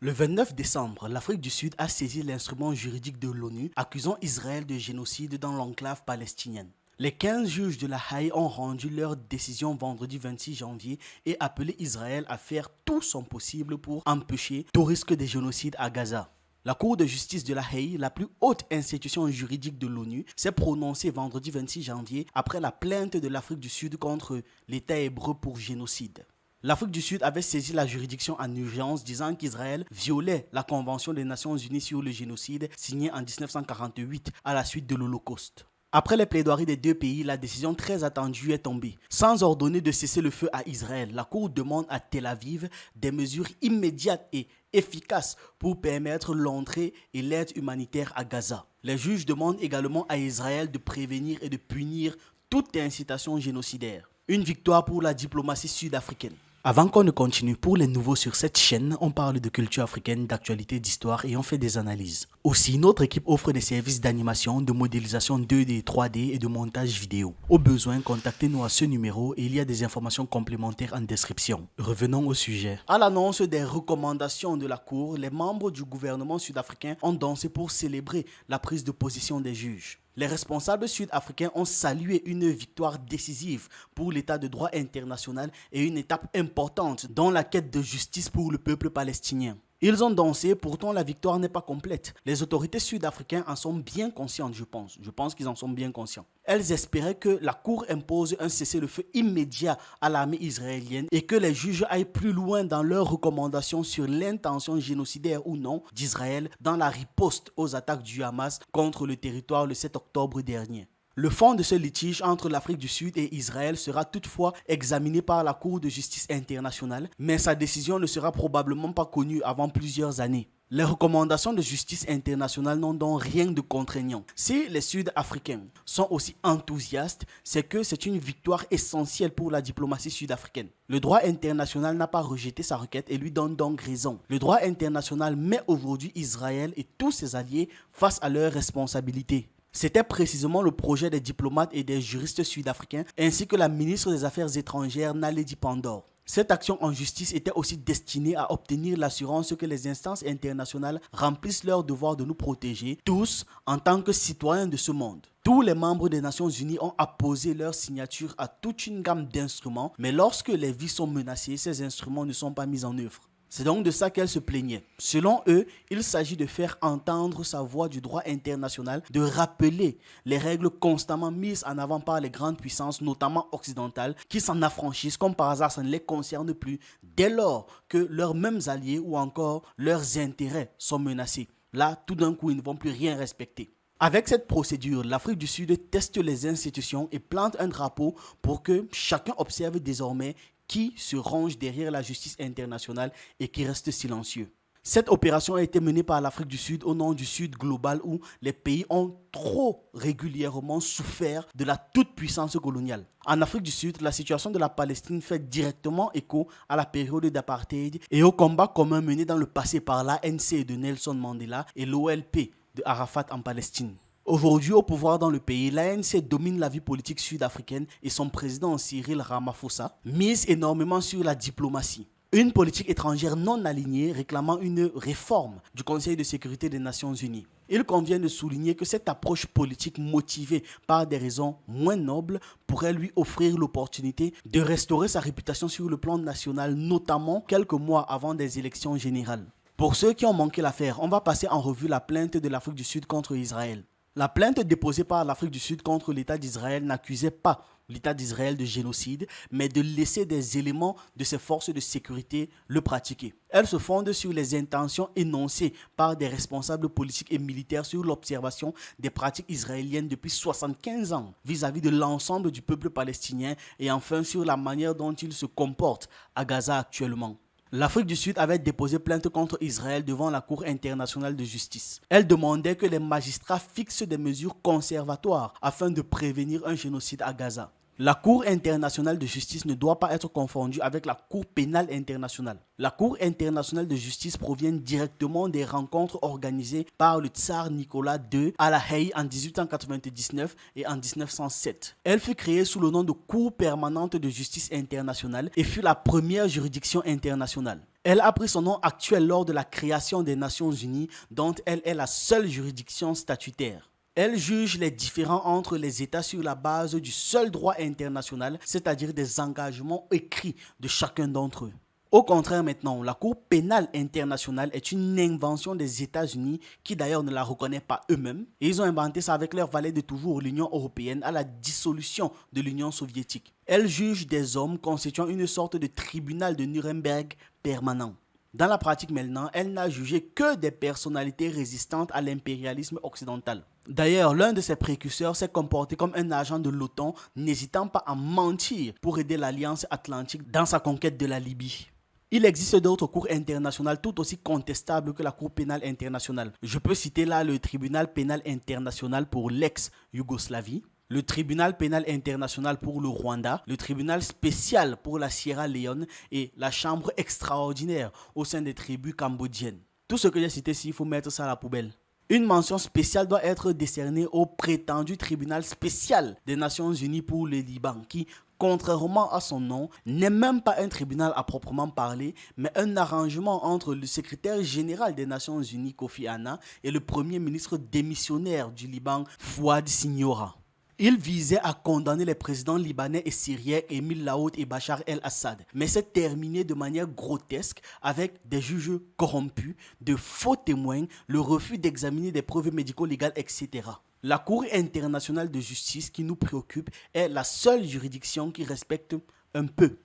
Le 29 décembre, l'Afrique du Sud a saisi l'instrument juridique de l'ONU accusant Israël de génocide dans l'enclave palestinienne. Les 15 juges de la Haye ont rendu leur décision vendredi 26 janvier et appelé Israël à faire tout son possible pour empêcher tout risque de génocide à Gaza. La Cour de justice de la Haye, la plus haute institution juridique de l'ONU, s'est prononcée vendredi 26 janvier après la plainte de l'Afrique du Sud contre l'État hébreu pour génocide. L'Afrique du Sud avait saisi la juridiction en urgence disant qu'Israël violait la Convention des Nations Unies sur le génocide signée en 1948 à la suite de l'Holocauste. Après les plaidoiries des deux pays, la décision très attendue est tombée. Sans ordonner de cesser le feu à Israël, la Cour demande à Tel Aviv des mesures immédiates et efficaces pour permettre l'entrée et l'aide humanitaire à Gaza. Les juges demandent également à Israël de prévenir et de punir toute incitation génocidaire. Une victoire pour la diplomatie sud-africaine. Avant qu'on ne continue, pour les nouveaux sur cette chaîne, on parle de culture africaine, d'actualité, d'histoire et on fait des analyses. Aussi, notre équipe offre des services d'animation, de modélisation 2D, 3D et de montage vidéo. Au besoin, contactez-nous à ce numéro et il y a des informations complémentaires en description. Revenons au sujet. À l'annonce des recommandations de la Cour, les membres du gouvernement sud-africain ont dansé pour célébrer la prise de position des juges. Les responsables sud-africains ont salué une victoire décisive pour l'état de droit international et une étape importante dans la quête de justice pour le peuple palestinien. Ils ont dansé, pourtant la victoire n'est pas complète. Les autorités sud-africaines en sont bien conscientes, je pense. Je pense qu'ils en sont bien conscients. Elles espéraient que la Cour impose un cessez-le-feu immédiat à l'armée israélienne et que les juges aillent plus loin dans leurs recommandations sur l'intention génocidaire ou non d'Israël dans la riposte aux attaques du Hamas contre le territoire le 7 octobre dernier. Le fond de ce litige entre l'Afrique du Sud et Israël sera toutefois examiné par la Cour de justice internationale, mais sa décision ne sera probablement pas connue avant plusieurs années. Les recommandations de justice internationale n'ont donc rien de contraignant. Si les Sud-Africains sont aussi enthousiastes, c'est que c'est une victoire essentielle pour la diplomatie sud-africaine. Le droit international n'a pas rejeté sa requête et lui donne donc raison. Le droit international met aujourd'hui Israël et tous ses alliés face à leurs responsabilités. C'était précisément le projet des diplomates et des juristes sud-africains ainsi que la ministre des Affaires étrangères Naledi Pandor. Cette action en justice était aussi destinée à obtenir l'assurance que les instances internationales remplissent leur devoir de nous protéger, tous en tant que citoyens de ce monde. Tous les membres des Nations Unies ont apposé leur signature à toute une gamme d'instruments, mais lorsque les vies sont menacées, ces instruments ne sont pas mis en œuvre. C'est donc de ça qu'elle se plaignait. Selon eux, il s'agit de faire entendre sa voix du droit international, de rappeler les règles constamment mises en avant par les grandes puissances, notamment occidentales, qui s'en affranchissent comme par hasard, ça ne les concerne plus, dès lors que leurs mêmes alliés ou encore leurs intérêts sont menacés. Là, tout d'un coup, ils ne vont plus rien respecter. Avec cette procédure, l'Afrique du Sud teste les institutions et plante un drapeau pour que chacun observe désormais qui se range derrière la justice internationale et qui reste silencieux. Cette opération a été menée par l'Afrique du Sud au nom du Sud global où les pays ont trop régulièrement souffert de la toute-puissance coloniale. En Afrique du Sud, la situation de la Palestine fait directement écho à la période d'apartheid et au combat commun mené dans le passé par l'ANC de Nelson Mandela et l'OLP de Arafat en Palestine. Aujourd'hui, au pouvoir dans le pays, l'ANC domine la vie politique sud-africaine et son président Cyril Ramaphosa mise énormément sur la diplomatie. Une politique étrangère non alignée réclamant une réforme du Conseil de sécurité des Nations Unies. Il convient de souligner que cette approche politique motivée par des raisons moins nobles pourrait lui offrir l'opportunité de restaurer sa réputation sur le plan national, notamment quelques mois avant des élections générales. Pour ceux qui ont manqué l'affaire, on va passer en revue la plainte de l'Afrique du Sud contre Israël. La plainte déposée par l'Afrique du Sud contre l'État d'Israël n'accusait pas l'État d'Israël de génocide, mais de laisser des éléments de ses forces de sécurité le pratiquer. Elle se fonde sur les intentions énoncées par des responsables politiques et militaires sur l'observation des pratiques israéliennes depuis 75 ans vis-à-vis de l'ensemble du peuple palestinien et enfin sur la manière dont il se comporte à Gaza actuellement. L'Afrique du Sud avait déposé plainte contre Israël devant la Cour internationale de justice. Elle demandait que les magistrats fixent des mesures conservatoires afin de prévenir un génocide à Gaza. La Cour internationale de justice ne doit pas être confondue avec la Cour pénale internationale. La Cour internationale de justice provient directement des rencontres organisées par le tsar Nicolas II à La Haye en 1899 et en 1907. Elle fut créée sous le nom de Cour permanente de justice internationale et fut la première juridiction internationale. Elle a pris son nom actuel lors de la création des Nations Unies, dont elle est la seule juridiction statutaire. Elle juge les différends entre les États sur la base du seul droit international, c'est-à-dire des engagements écrits de chacun d'entre eux. Au contraire maintenant, la Cour pénale internationale est une invention des États-Unis qui d'ailleurs ne la reconnaît pas eux-mêmes. Et ils ont inventé ça avec leur valet de toujours, l'Union européenne, à la dissolution de l'Union soviétique. Elle juge des hommes constituant une sorte de tribunal de Nuremberg permanent. Dans la pratique maintenant, elle n'a jugé que des personnalités résistantes à l'impérialisme occidental. D'ailleurs, l'un de ses précurseurs s'est comporté comme un agent de l'OTAN, n'hésitant pas à mentir pour aider l'Alliance Atlantique dans sa conquête de la Libye. Il existe d'autres cours internationales tout aussi contestables que la Cour pénale internationale. Je peux citer là le Tribunal pénal international pour l'ex-Yougoslavie, le Tribunal pénal international pour le Rwanda, le Tribunal spécial pour la Sierra Leone et la Chambre extraordinaire au sein des tribus cambodgiennes. Tout ce que j'ai cité ici, il faut mettre ça à la poubelle. Une mention spéciale doit être décernée au prétendu tribunal spécial des Nations Unies pour le Liban qui, contrairement à son nom, n'est même pas un tribunal à proprement parler, mais un arrangement entre le secrétaire général des Nations Unies Kofi Annan et le premier ministre démissionnaire du Liban Fouad Siniora. Il visait à condamner les présidents libanais et syriens Émile Lahoud et Bachar el-Assad, mais c'est terminé de manière grotesque avec des juges corrompus, de faux témoins, le refus d'examiner des preuves médico-légales, etc. La Cour internationale de justice qui nous préoccupe est la seule juridiction qui respecte un peu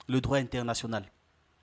le droit international.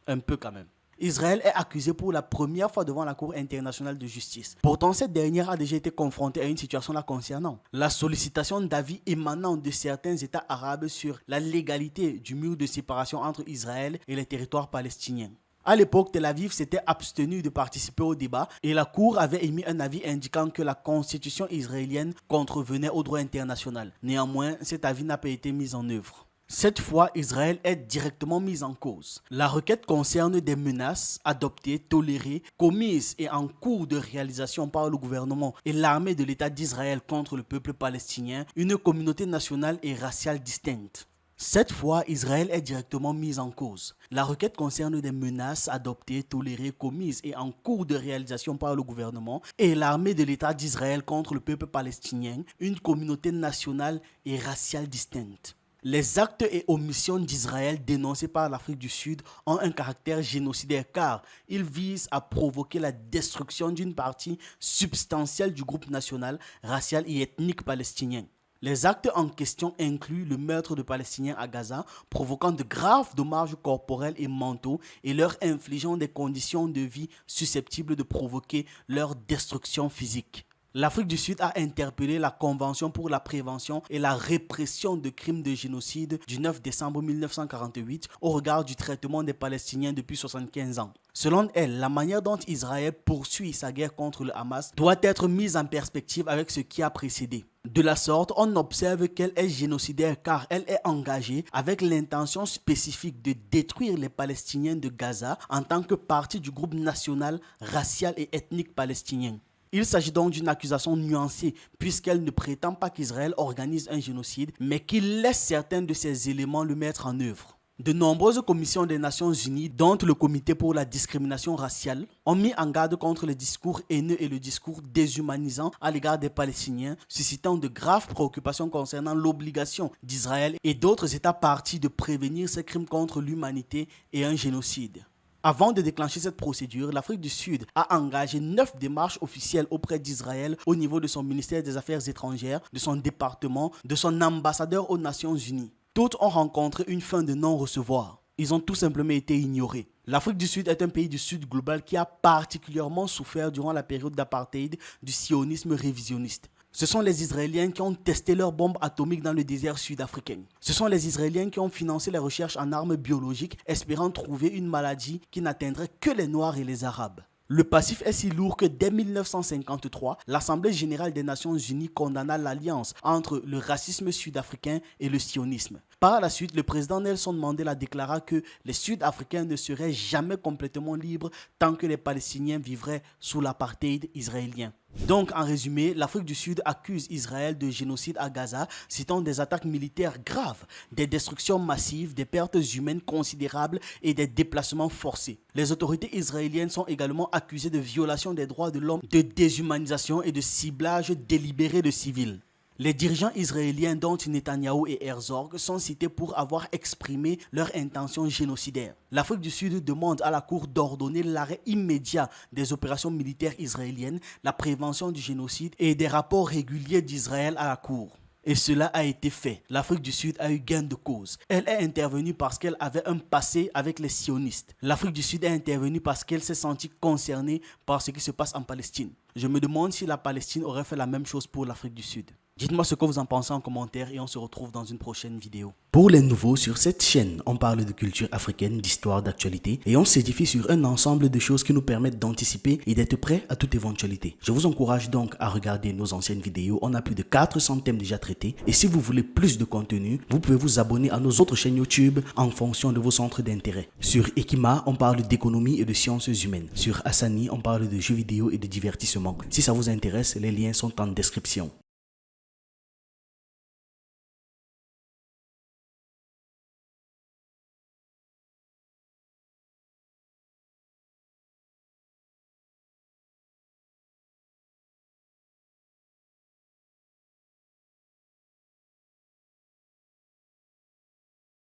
Un peu quand même. Israël est accusé pour la première fois devant la Cour internationale de justice. Pourtant, cette dernière a déjà été confrontée à une situation la concernant. La sollicitation d'avis émanant de certains États arabes sur la légalité du mur de séparation entre Israël et les territoires palestiniens. À l'époque, Tel Aviv s'était abstenu de participer au débat et la Cour avait émis un avis indiquant que la constitution israélienne contrevenait au droit international. Néanmoins, cet avis n'a pas été mis en œuvre. Cette fois, Israël est directement mis en cause. La requête concerne des menaces adoptées, tolérées, commises et en cours de réalisation par le gouvernement et l'armée de l'État d'Israël contre le peuple palestinien, une communauté nationale et raciale distincte. Cette fois, Israël est directement mis en cause. La requête concerne des menaces adoptées, tolérées, commises et en cours de réalisation par le gouvernement et l'armée de l'État d'Israël contre le peuple palestinien, une communauté nationale et raciale distincte. Les actes et omissions d'Israël dénoncés par l'Afrique du Sud ont un caractère génocidaire car ils visent à provoquer la destruction d'une partie substantielle du groupe national, racial et ethnique palestinien. Les actes en question incluent le meurtre de Palestiniens à Gaza, provoquant de graves dommages corporels et mentaux et leur infligeant des conditions de vie susceptibles de provoquer leur destruction physique. L'Afrique du Sud a interpellé la Convention pour la prévention et la répression de crimes de génocide du 9 décembre 1948 au regard du traitement des Palestiniens depuis 75 ans. Selon elle, la manière dont Israël poursuit sa guerre contre le Hamas doit être mise en perspective avec ce qui a précédé. De la sorte, on observe qu'elle est génocidaire car elle est engagée avec l'intention spécifique de détruire les Palestiniens de Gaza en tant que partie du groupe national, racial et ethnique palestinien. Il s'agit donc d'une accusation nuancée puisqu'elle ne prétend pas qu'Israël organise un génocide, mais qu'il laisse certains de ces éléments le mettre en œuvre. De nombreuses commissions des Nations Unies, dont le Comité pour la discrimination raciale, ont mis en garde contre le discours haineux et le discours déshumanisant à l'égard des Palestiniens, suscitant de graves préoccupations concernant l'obligation d'Israël et d'autres États parties de prévenir ces crimes contre l'humanité et un génocide. Avant de déclencher cette procédure, l'Afrique du Sud a engagé 9 démarches officielles auprès d'Israël au niveau de son ministère des Affaires étrangères, de son département, de son ambassadeur aux Nations Unies. Toutes ont rencontré une fin de non-recevoir. Ils ont tout simplement été ignorés. L'Afrique du Sud est un pays du Sud global qui a particulièrement souffert durant la période d'apartheid du sionisme révisionniste. Ce sont les Israéliens qui ont testé leurs bombes atomiques dans le désert sud-africain. Ce sont les Israéliens qui ont financé les recherches en armes biologiques, espérant trouver une maladie qui n'atteindrait que les Noirs et les Arabes. Le passif est si lourd que dès 1953, l'Assemblée générale des Nations Unies condamna l'alliance entre le racisme sud-africain et le sionisme. Par la suite, le président Nelson Mandela déclara que les Sud-Africains ne seraient jamais complètement libres tant que les Palestiniens vivraient sous l'apartheid israélien. Donc, en résumé, l'Afrique du Sud accuse Israël de génocide à Gaza, citant des attaques militaires graves, des destructions massives, des pertes humaines considérables et des déplacements forcés. Les autorités israéliennes sont également accusées de violation des droits de l'homme, de déshumanisation et de ciblage délibéré de civils. Les dirigeants israéliens dont Netanyahou et Herzog sont cités pour avoir exprimé leur intention génocidaire. L'Afrique du Sud demande à la Cour d'ordonner l'arrêt immédiat des opérations militaires israéliennes, la prévention du génocide et des rapports réguliers d'Israël à la Cour. Et cela a été fait. L'Afrique du Sud a eu gain de cause. Elle est intervenue parce qu'elle avait un passé avec les sionistes. L'Afrique du Sud est intervenue parce qu'elle s'est sentie concernée par ce qui se passe en Palestine. Je me demande si la Palestine aurait fait la même chose pour l'Afrique du Sud. Dites-moi ce que vous en pensez en commentaire et on se retrouve dans une prochaine vidéo. Pour les nouveaux, sur cette chaîne, on parle de culture africaine, d'histoire, d'actualité et on s'édifie sur un ensemble de choses qui nous permettent d'anticiper et d'être prêts à toute éventualité. Je vous encourage donc à regarder nos anciennes vidéos. On a plus de 400 thèmes déjà traités et si vous voulez plus de contenu, vous pouvez vous abonner à nos autres chaînes YouTube en fonction de vos centres d'intérêt. Sur Ekima, on parle d'économie et de sciences humaines. Sur Hassani, on parle de jeux vidéo et de divertissement. Si ça vous intéresse, les liens sont en description.